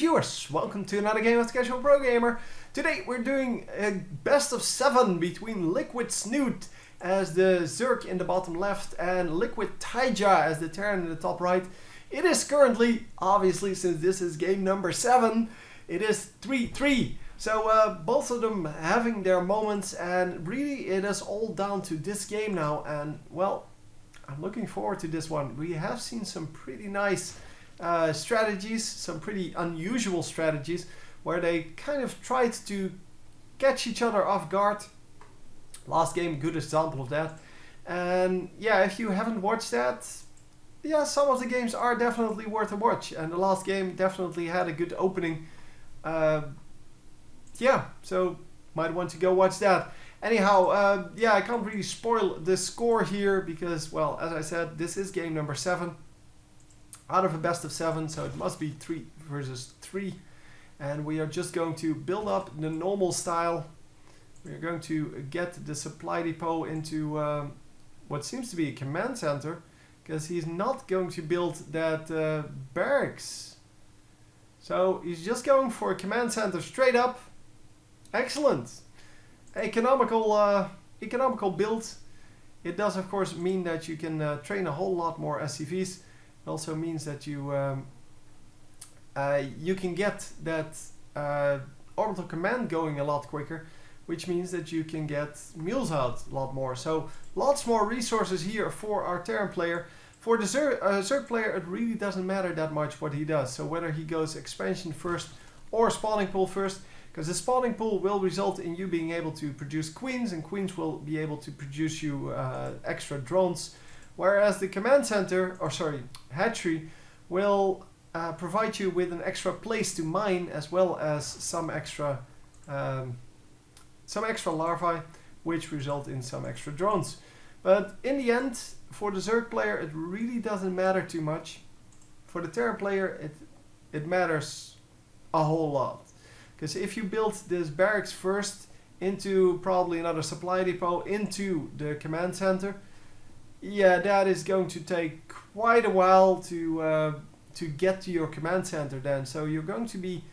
viewers, welcome to another game of Casual Pro Gamer. Today we're doing a best of 7 between Liquid Snute as the Zerg in the bottom left and Liquid Taeja as the Terran in the top right. It is currently, obviously since this is game number 7, it is 3-3. So both of them having their moments, and really it is all down to this game now, and well, I'm looking forward to this one. We have seen some pretty nice strategies, some pretty unusual strategies where they kind of tried to catch each other off guard. Last game, good example of that. And yeah, if you haven't watched that, yeah, some of the games are definitely worth a watch, and the last game definitely had a good opening. Yeah, so might want to go watch that. Anyhow, yeah, I can't really spoil the score here because, well, as I said, this is game number 7 out of a best of 7, so it must be 3 versus 3. And we are just going to build up the normal style. We are going to get the supply depot into what seems to be a command center, because he's not going to build that barracks. So he's just going for a command center straight up. Excellent. Economical build. It does of course mean that you can train a whole lot more SCVs. It also means that you can get that orbital command going a lot quicker, which means that you can get mules out a lot more. So lots more resources here for our Terran player. For the Zerg player, it really doesn't matter that much what he does. So whether he goes expansion first or spawning pool first, because the spawning pool will result in you being able to produce queens, and queens will be able to produce you extra drones. Whereas the command center, or sorry, hatchery, will provide you with an extra place to mine, as well as some extra larvae, which result in some extra drones. But in the end, for the Zerg player, it really doesn't matter too much. For the Terran player, it matters a whole lot. Because if you build this barracks first into probably another supply depot into the command center, yeah, that is going to take quite a while to get to your command center then. So you're going to be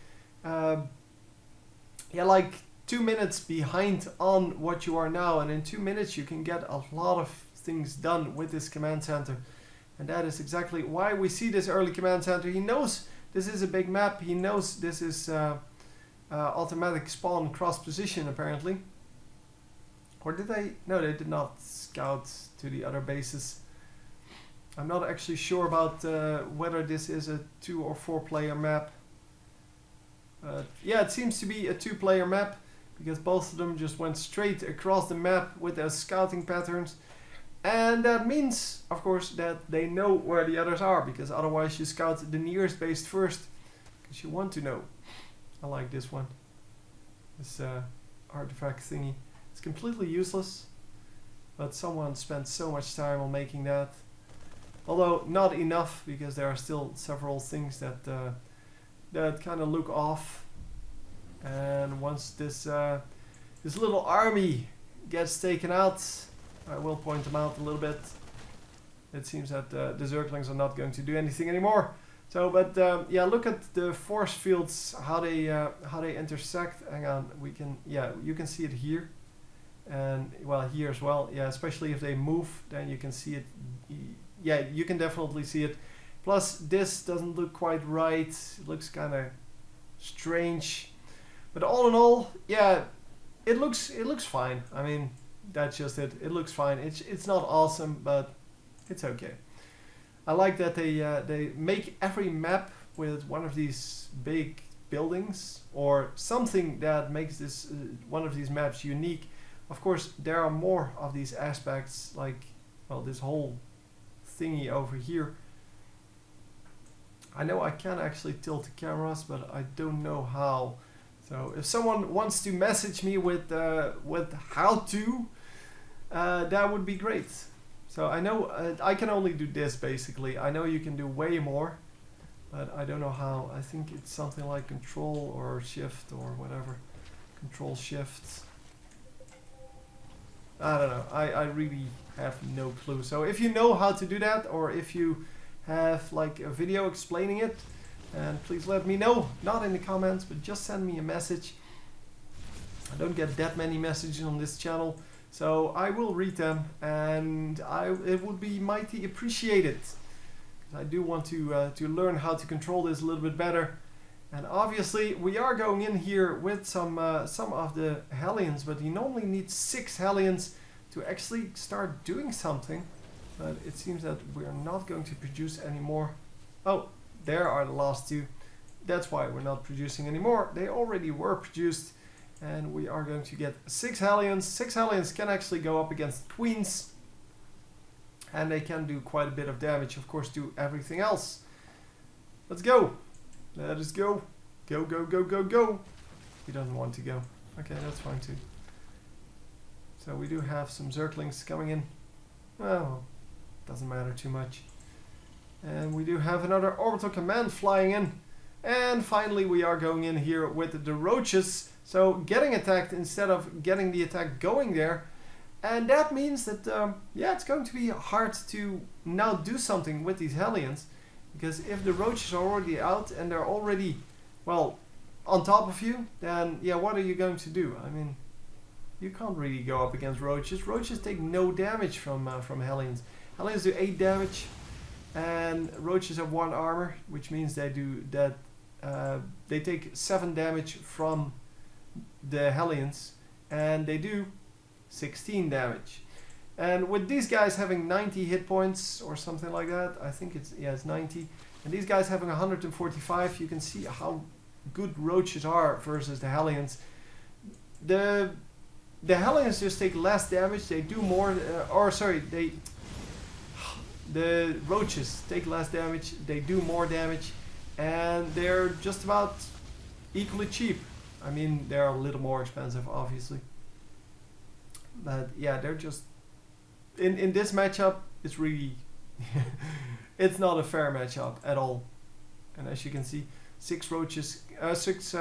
like 2 minutes behind on what you are now, and in 2 minutes you can get a lot of things done with this command center. And that is exactly why we see this early command center. He knows this is a big map. He knows this is automatic spawn cross position apparently. Or did they? No, they did not scout to the other bases. I'm not actually sure about whether this is a 2 or 4 player map. Yeah, it seems to be a 2 player map, because both of them just went straight across the map with their scouting patterns. And that means, of course, that they know where the others are, because otherwise you scout the nearest base first, because you want to know. I like this one. This artifact thingy. It's completely useless, but someone spent so much time on making that. Although not enough, because there are still several things that that kind of look off. And once this this little army gets taken out, I will point them out a little bit. It seems that the Zerglings are not going to do anything anymore. So, but yeah, look at the force fields, how they intersect. Hang on, we can, yeah, you can see it here, and well here as well. Yeah, especially if they move, then you can see it. Yeah, you can definitely see it. Plus, this doesn't look quite right. It looks kind of strange. But all in all, yeah, it looks fine. I mean, that's just it. It looks fine. It's not awesome, but it's okay. I like that they make every map with one of these big buildings or something that makes this one of these maps unique. Of course, there are more of these aspects, like, well, this whole thingy over here. I know I can actually tilt the cameras, but I don't know how. So if someone wants to message me with how to, that would be great. So I know I can only do this basically. I know you can do way more, but I don't know how. I think it's something like Control or Shift or whatever. Control Shift. I don't know. I really have no clue. So if you know how to do that, or if you have like a video explaining it, And please let me know, not in the comments, but just send me a message. I don't get that many messages on this channel, so I will read them, and it would be mighty appreciated. I do want to learn how to control this a little bit better. And obviously we are going in here with some of the Hellions, but you normally need 6 Hellions to actually start doing something. But it seems that we're not going to produce any more. Oh, there are the last 2. That's why we're not producing anymore. They already were produced. And we are going to get 6 Hellions. 6 Hellions can actually go up against Queens. And they can do quite a bit of damage, of course, to everything else. Let's go. Let us go. Go, go, go, go, go. He doesn't want to go. Okay, that's fine too. So we do have some Zerglings coming in. Well, doesn't matter too much. And we do have another orbital command flying in. And finally we are going in here with the roaches. So getting attacked instead of getting the attack going there. And that means that, yeah, it's going to be hard to now do something with these Hellions. Because if the roaches are already out and they're already, well, on top of you, then, yeah, what are you going to do? I mean, you can't really go up against roaches. Roaches take no damage from Hellions. Hellions do 8 damage, and roaches have 1 armor, which means they do that. They take 7 damage from the Hellions, and they do 16 damage. And with these guys having 90 hit points or something like that, I think it's 90. And these guys having 145, you can see how good roaches are versus the Hellions. The Hellions just take less damage. They do more, the roaches take less damage. They do more damage, and they're just about equally cheap. I mean, they're a little more expensive, obviously. But yeah, they're just in this matchup. It's really it's not a fair matchup at all. And as you can see, 6 roaches, 6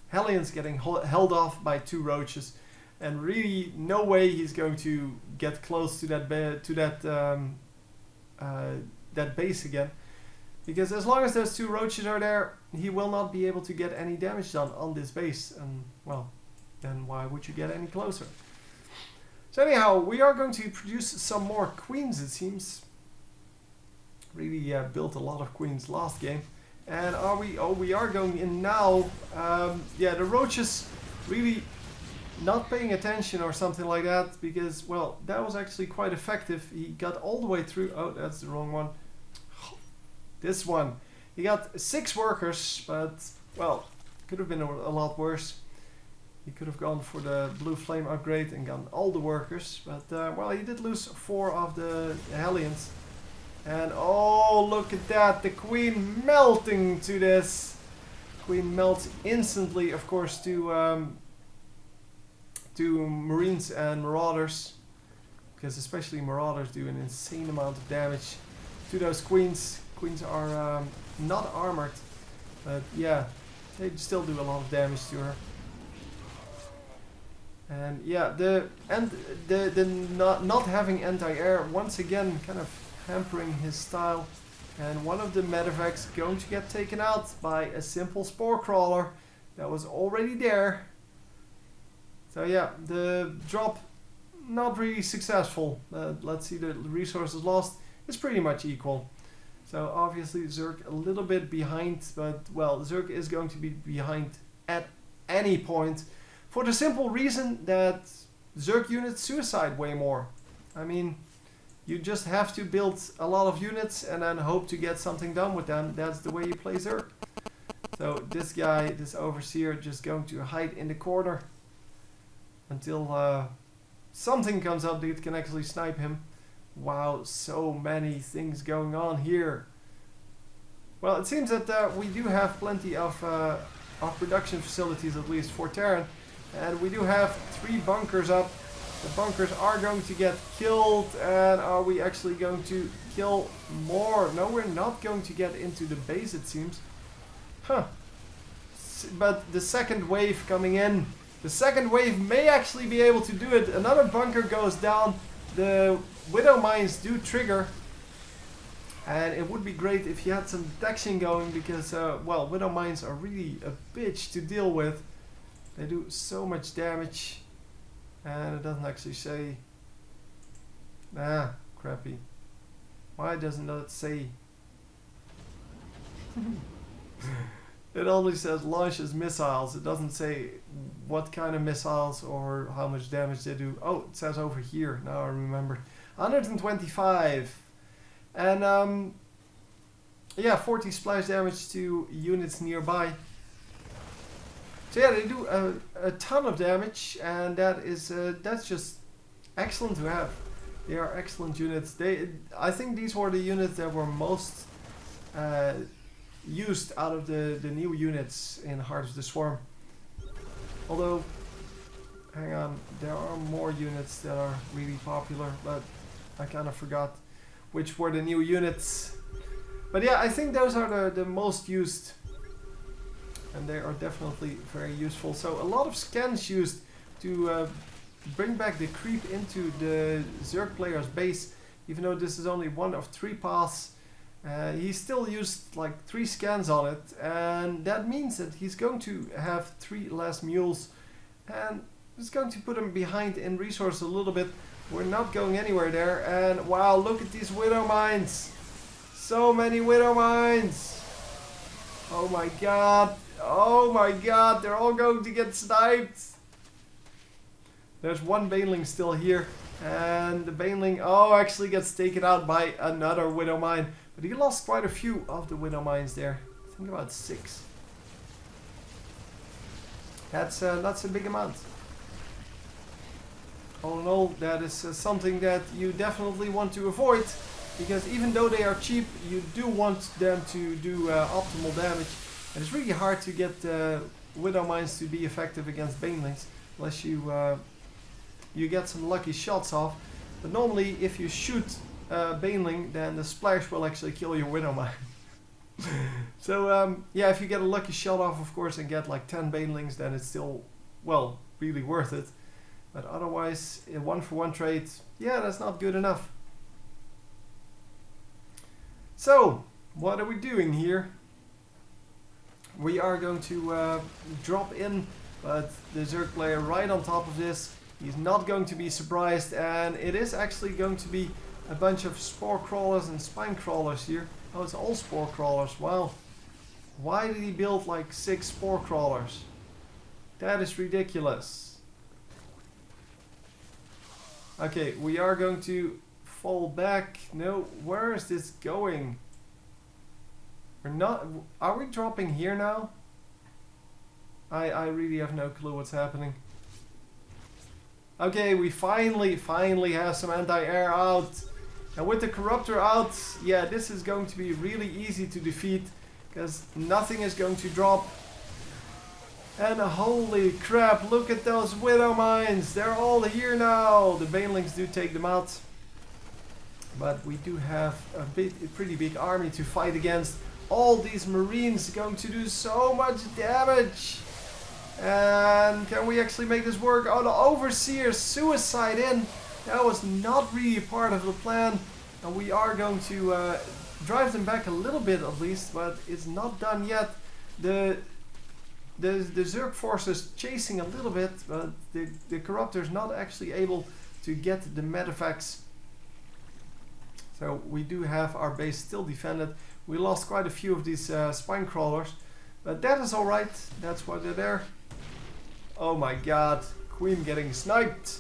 Hellions getting held off by 2 roaches, and really no way he's going to get close to that that base again. Because as long as those 2 roaches are there, he will not be able to get any damage done on this base. And well, then why would you get any closer? So anyhow, we are going to produce some more queens, it seems. Really built a lot of queens last game. And are we? Oh, we are going in now. Yeah, the roaches really not paying attention or something like that, because, well, that was actually quite effective. He got all the way through. Oh, that's the wrong one. This one. He got 6 workers, but, well, could have been a lot worse. He could have gone for the blue flame upgrade and gotten all the workers, but well, he did lose 4 of the Hellions. And oh, look at that, the queen melting to this. Queen melts instantly, of course, to Marines and Marauders, because especially Marauders do an insane amount of damage to those queens. Queens are not armored, but yeah, they still do a lot of damage to her. And yeah, the not having anti-air once again kind of hampering his style. And one of the medevacs going to get taken out by a simple spore crawler that was already there. So yeah, the drop not really successful. Let's see, the resources lost is pretty much equal. So obviously Zerg a little bit behind, but well, Zerg is going to be behind at any point. For the simple reason that Zerg units suicide way more. I mean, you just have to build a lot of units and then hope to get something done with them. That's the way you play Zerg. So this guy, this overseer, just going to hide in the corner until something comes up that can actually snipe him. Wow, so many things going on here. Well, it seems that we do have plenty of production facilities, at least for Terran. And we do have 3 bunkers up. The bunkers are going to get killed. And are we actually going to kill more? No, we're not going to get into the base, it seems. Huh. But the second wave coming in. The second wave may actually be able to do it. Another bunker goes down. The Widow Mines do trigger. And it would be great if you had some detection going because, well, Widow Mines are really a bitch to deal with. They do so much damage. And it doesn't actually say... Ah, crappy. Why doesn't it say... It only says launches missiles. It doesn't say what kind of missiles or how much damage they do. Oh, it says over here. Now I remember. 125. And yeah, 40 splash damage to units nearby. So yeah, they do a ton of damage, and that is that's just excellent to have. They are excellent units. I think these were the units that were most used out of the new units in Heart of the Swarm. Although, hang on, there are more units that are really popular, but I kind of forgot which were the new units. But yeah, I think those are the most used, and they are definitely very useful. So a lot of scans used to bring back the creep into the Zerg player's base, even though this is only one of 3 paths. He still used like 3 scans on it, and that means that he's going to have 3 less mules, and it's going to put him behind in resource a little bit. We're not going anywhere there, and wow, look at these Widow Mines! So many Widow Mines! Oh my god! Oh my god! They're all going to get sniped! There's one Baneling still here, and the Baneling actually gets taken out by another Widow Mine. But he lost quite a few of the Widow Mines there. I think about 6. That's a big amount. All in all, that is something that you definitely want to avoid, because even though they are cheap, you do want them to do optimal damage. And it's really hard to get Widow Mines to be effective against Banelings, unless you get some lucky shots off. But normally, if you shoot Baneling, then the splash will actually kill your Widow Mine. So yeah, if you get a lucky shot off, of course, and get like 10 Banelings, then it's still, well, really worth it. But otherwise, a 1-for-1 trade, yeah, that's not good enough. So, what are we doing here? We are going to drop in, but the Zerg player right on top of this, he's not going to be surprised, and it is actually going to be a bunch of spore crawlers and spine crawlers here. Oh, it's all spore crawlers. Wow. Why did he build like 6 spore crawlers? That is ridiculous. Okay, we are going to fall back. No, where is this going? We're not. Are we dropping here now? I really have no clue what's happening. Okay, we finally have some anti-air out. And with the Corruptor out, yeah, this is going to be really easy to defeat, because nothing is going to drop. And holy crap, look at those Widow Mines. They're all here now. The Banelings do take them out. But we do have a pretty big army to fight against. All these Marines are going to do so much damage. And can we actually make this work? Oh, the Overseer suicide in. That was not really part of the plan. And we are going to drive them back a little bit at least, but it's not done yet. The Zerg force is chasing a little bit, but the Corruptor is not actually able to get the medevacts. So we do have our base still defended. We lost quite a few of these spine crawlers, but that is alright. That's why they're there. Oh my god, Queen getting sniped.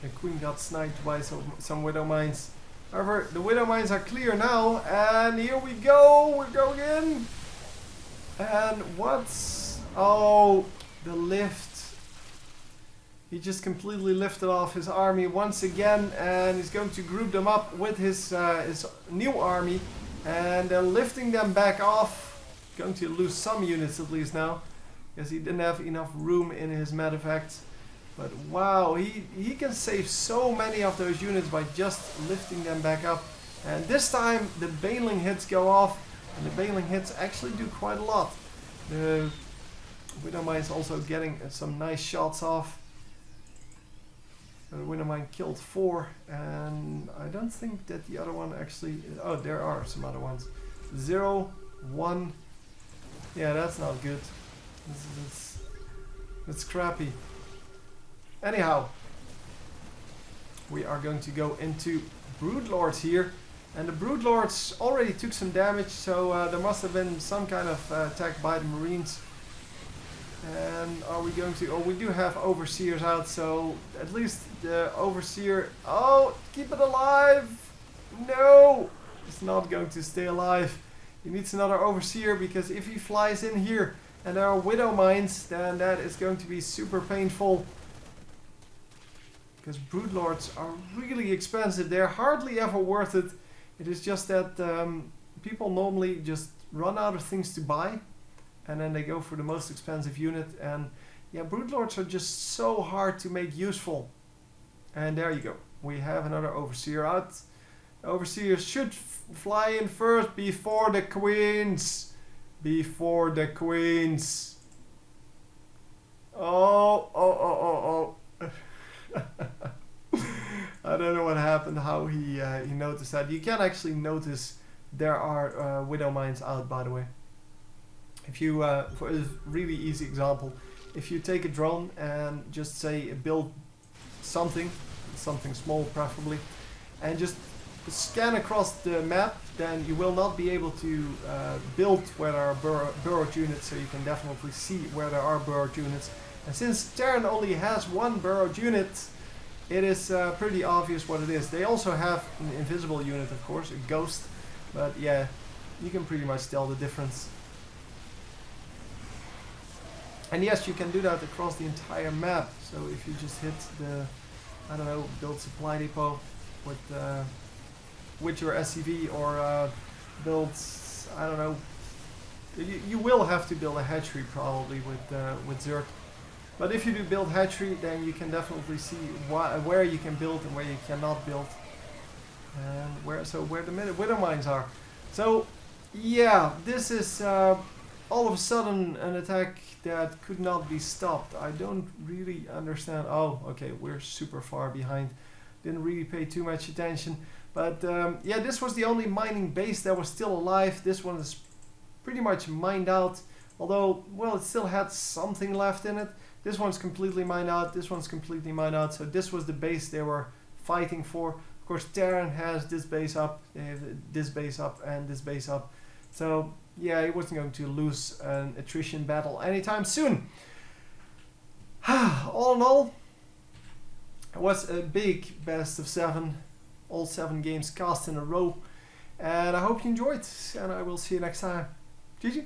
The Queen got sniped by some Widow Mines. However, the Widow Mines are clear now, and here we go. We're going in. And what's... Oh, the lift. He just completely lifted off his army once again, and he's going to group them up with his new army, and lifting them back off. Going to lose some units at least now, because he didn't have enough room in his medevacts. But wow, he can save so many of those units by just lifting them back up. And this time the Baneling hits go off, and the Baneling hits actually do quite a lot. The Widow Mine is also getting some nice shots off. So the window mine killed 4, and I don't think that the other one actually... Oh, there are some other ones. 0, 1. Yeah, that's not good. That's crappy. Anyhow, we are going to go into Broodlords here. And the Broodlords already took some damage, so there must have been some kind of attack by the Marines. And are we going to... Oh, we do have Overseers out, so at least the Overseer... Oh, keep it alive! No! It's not going to stay alive. He needs another Overseer, because if he flies in here and there are Widow Mines, then that is going to be super painful. Because Broodlords are really expensive. They're hardly ever worth it. It is just that people normally just run out of things to buy. And then they go for the most expensive unit. And yeah, Broodlords are just so hard to make useful. And there you go. We have another Overseer out. Overseers should fly in first before the Queens. Before the Queens. Oh. I don't know what happened, how he noticed that. You can actually notice there are Widow Mines out, by the way. If you, for a really easy example, if you take a drone and just say build something small preferably, and just scan across the map, then you will not be able to build where there are burrowed units, so you can definitely see where there are burrowed units. And since Terran only has one burrowed unit, it is pretty obvious what it is. They also have an invisible unit, of course, a ghost, but yeah, you can pretty much tell the difference. And yes, you can do that across the entire map. So if you just hit the, I don't know, build supply depot with your SCV, or build, I don't know, you will have to build a hatchery probably with Zerg. But if you do build hatchery, then you can definitely see where you can build and where you cannot build, and where the Widow Mines are. So yeah, this is all of a sudden an attack that could not be stopped. I don't really understand. Oh, okay, we're super far behind. Didn't really pay too much attention. But yeah, this was the only mining base that was still alive. This one is pretty much mined out. Although, well, it still had something left in it. This one's completely mined out. This one's completely mined out. So this was the base they were fighting for. Of course, Terran has this base up. They have this base up and this base up. So yeah, he wasn't going to lose an attrition battle anytime soon. All in all, it was a big best of 7. All 7 games cast in a row. And I hope you enjoyed. And I will see you next time. GG.